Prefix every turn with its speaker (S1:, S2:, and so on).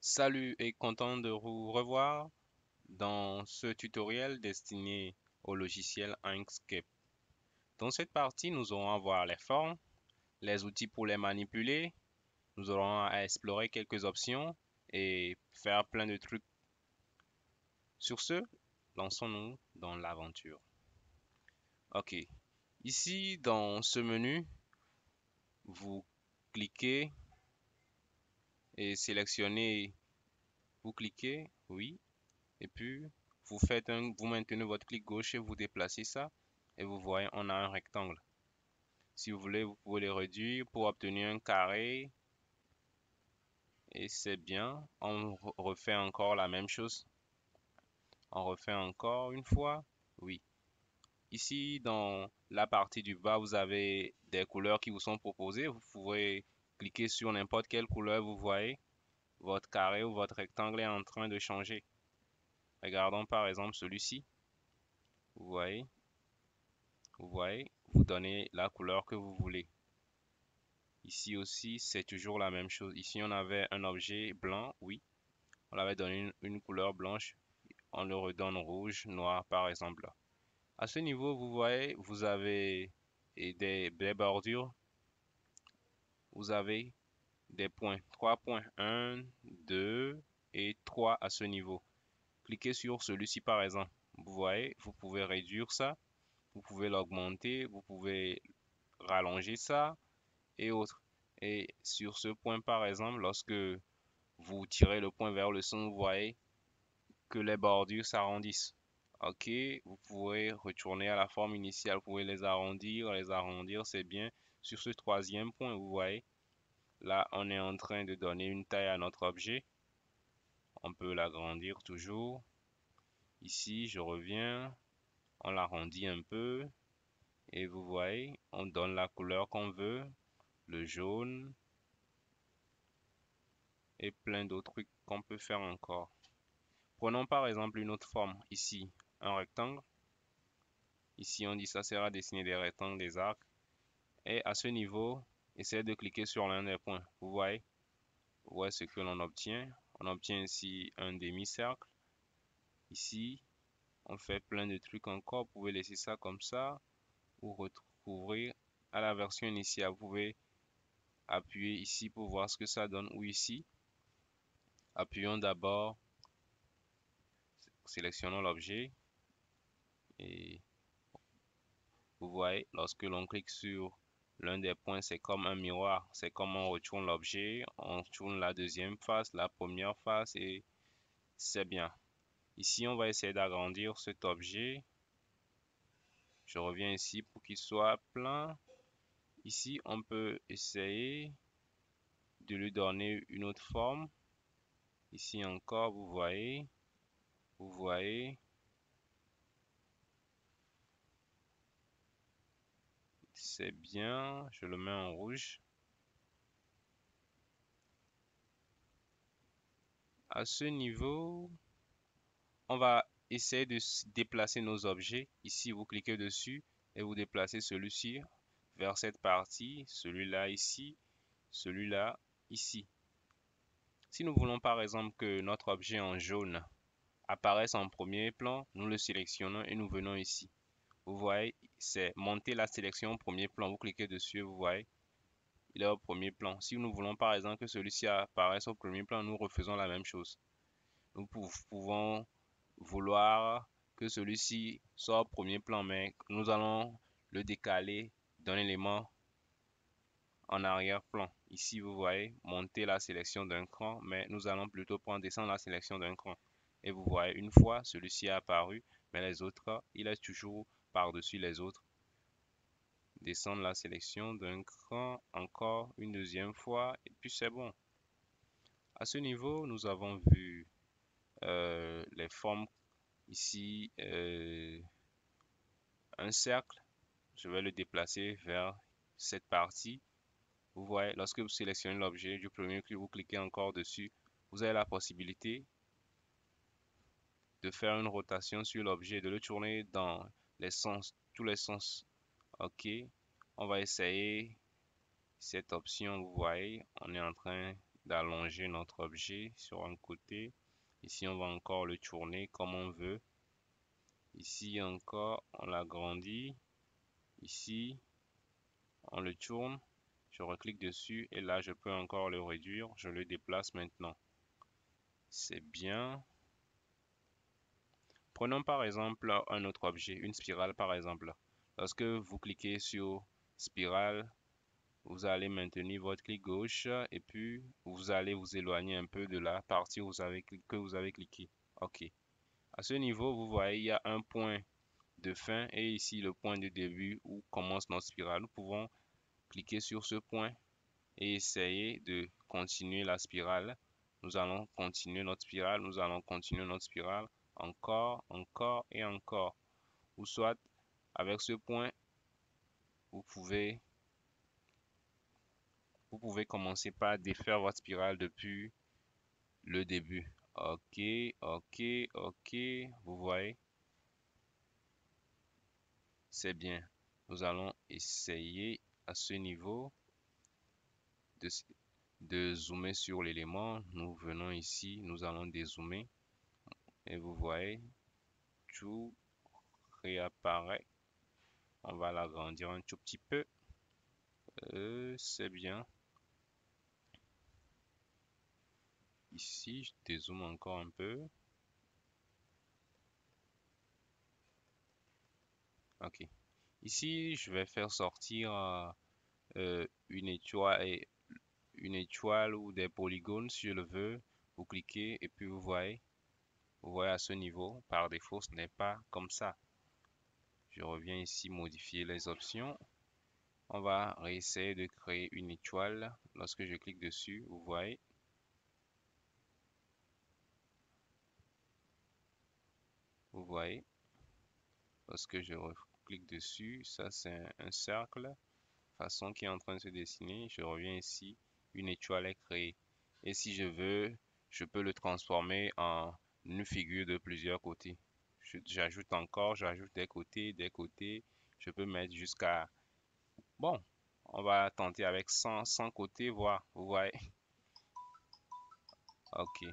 S1: Salut et content de vous revoir dans ce tutoriel destiné au logiciel Inkscape. Dans cette partie, nous aurons à voir les formes, les outils pour les manipuler, nous aurons à explorer quelques options et faire plein de trucs. Sur ce, lançons-nous dans l'aventure. Ok, ici dans ce menu, vous cliquez et sélectionnez, vous cliquez, oui, et puis vous maintenez votre clic gauche et vous déplacez ça et vous voyez on a un rectangle. Si vous voulez, vous pouvez le réduire pour obtenir un carré et c'est bien. On refait encore la même chose. On refait encore une fois. Oui. Ici, dans la partie du bas, vous avez des couleurs qui vous sont proposées. Vous pouvez cliquer sur n'importe quelle couleur. Vous voyez, votre carré ou votre rectangle est en train de changer. Regardons par exemple celui-ci. Vous voyez, vous donnez la couleur que vous voulez. Ici aussi, c'est toujours la même chose. Ici, on avait un objet blanc, oui. On l'avait donné une couleur blanche. On le redonne rouge, noir, par exemple. À ce niveau, vous voyez, vous avez des bordures. Vous avez des points. 3 points. 1, 2 et 3 à ce niveau. Cliquez sur celui-ci, par exemple. Vous voyez, vous pouvez réduire ça. Vous pouvez l'augmenter. Vous pouvez rallonger ça et autres. Et sur ce point, par exemple, lorsque vous tirez le point vers le centre, vous voyez que les bordures s'arrondissent. Ok, vous pouvez retourner à la forme initiale, vous pouvez les arrondir, c'est bien. Sur ce troisième point, vous voyez, là, on est en train de donner une taille à notre objet. On peut l'agrandir toujours. Ici, je reviens, on l'arrondit un peu. Et vous voyez, on donne la couleur qu'on veut, le jaune, et plein d'autres trucs qu'on peut faire encore. Prenons par exemple une autre forme, ici, un rectangle. Ici, on dit ça sert à dessiner des rectangles, des arcs. Et à ce niveau, essayez de cliquer sur l'un des points. Vous voyez ce que l'on obtient. On obtient ici un demi-cercle. Ici, on fait plein de trucs encore. Vous pouvez laisser ça comme ça ou recouvrir à la version initiale. Vous pouvez appuyer ici pour voir ce que ça donne ou ici. Appuyons d'abord, sélectionnons l'objet et vous voyez, lorsque l'on clique sur l'un des points, c'est comme un miroir. C'est comme on retourne l'objet, on tourne la deuxième face, la première face et c'est bien. Ici, on va essayer d'agrandir cet objet. Je reviens ici pour qu'il soit plein. Ici, on peut essayer de lui donner une autre forme. Ici encore, vous voyez, c'est bien. Je le mets en rouge. À ce niveau, on va essayer de déplacer nos objets. Ici, vous cliquez dessus et vous déplacez celui-ci vers cette partie, celui-là ici, celui-là ici. Si nous voulons par exemple que notre objet en jaune apparaisse en premier plan, nous le sélectionnons et nous venons ici. Vous voyez, c'est monter la sélection au premier plan. Vous cliquez dessus, vous voyez, il est au premier plan. Si nous voulons par exemple que celui-ci apparaisse au premier plan, nous refaisons la même chose. Nous pouvons vouloir que celui-ci soit au premier plan, mais nous allons le décaler d'un élément en arrière-plan. Ici, vous voyez, monter la sélection d'un cran, mais nous allons plutôt prendre descendre la sélection d'un cran. Et vous voyez, une fois, celui-ci est apparu, mais les autres, il est toujours par-dessus les autres. Descendre la sélection d'un cran, encore une deuxième fois, et puis c'est bon. À ce niveau, nous avons vu les formes ici, un cercle. Je vais le déplacer vers cette partie. Vous voyez, lorsque vous sélectionnez l'objet du premier clic, vous cliquez encore dessus. Vous avez la possibilité de faire une rotation sur l'objet, de le tourner dans les sens, tous les sens. OK. On va essayer cette option. Vous voyez, on est en train d'allonger notre objet sur un côté. Ici, on va encore le tourner comme on veut. Ici encore, on l'agrandit. Ici, on le tourne. Je reclique dessus et là, je peux encore le réduire. Je le déplace maintenant. C'est bien. Prenons par exemple un autre objet, une spirale par exemple. Lorsque vous cliquez sur spirale, vous allez maintenir votre clic gauche et puis vous allez vous éloigner un peu de la partie que vous avez cliqué. OK. À ce niveau, vous voyez, il y a un point de fin et ici le point de début où commence notre spirale. Nous pouvons cliquer sur ce point et essayer de continuer la spirale. Nous allons continuer notre spirale, nous allons continuer notre spirale, encore, encore et encore. Ou soit, avec ce point, vous pouvez commencer par défaire votre spirale depuis le début. OK, OK, OK, vous voyez, c'est bien. Nous allons essayer à ce niveau de, de zoomer sur l'élément. Nous venons ici, nous allons dézoomer et vous voyez, tout réapparaît. On va l'agrandir un tout petit peu. C'est bien. Ici, je dézoome encore un peu. OK. Ici, je vais faire sortir une étoile ou des polygones si je le veux. Vous cliquez et puis vous voyez à ce niveau, par défaut, ce n'est pas comme ça. Je reviens ici, modifier les options. On va réessayer de créer une étoile. Lorsque je clique dessus, vous voyez. Vous voyez. Lorsque je clique dessus, ça c'est un cercle. Façon qui est en train de se dessiner. Je reviens ici. Une étoile est créée. Et si je veux, je peux le transformer en une figure de plusieurs côtés. J'ajoute encore, j'ajoute des côtés, des côtés. Je peux mettre jusqu'à... Bon, on va tenter avec 100 côtés, voir. Vous voyez. OK.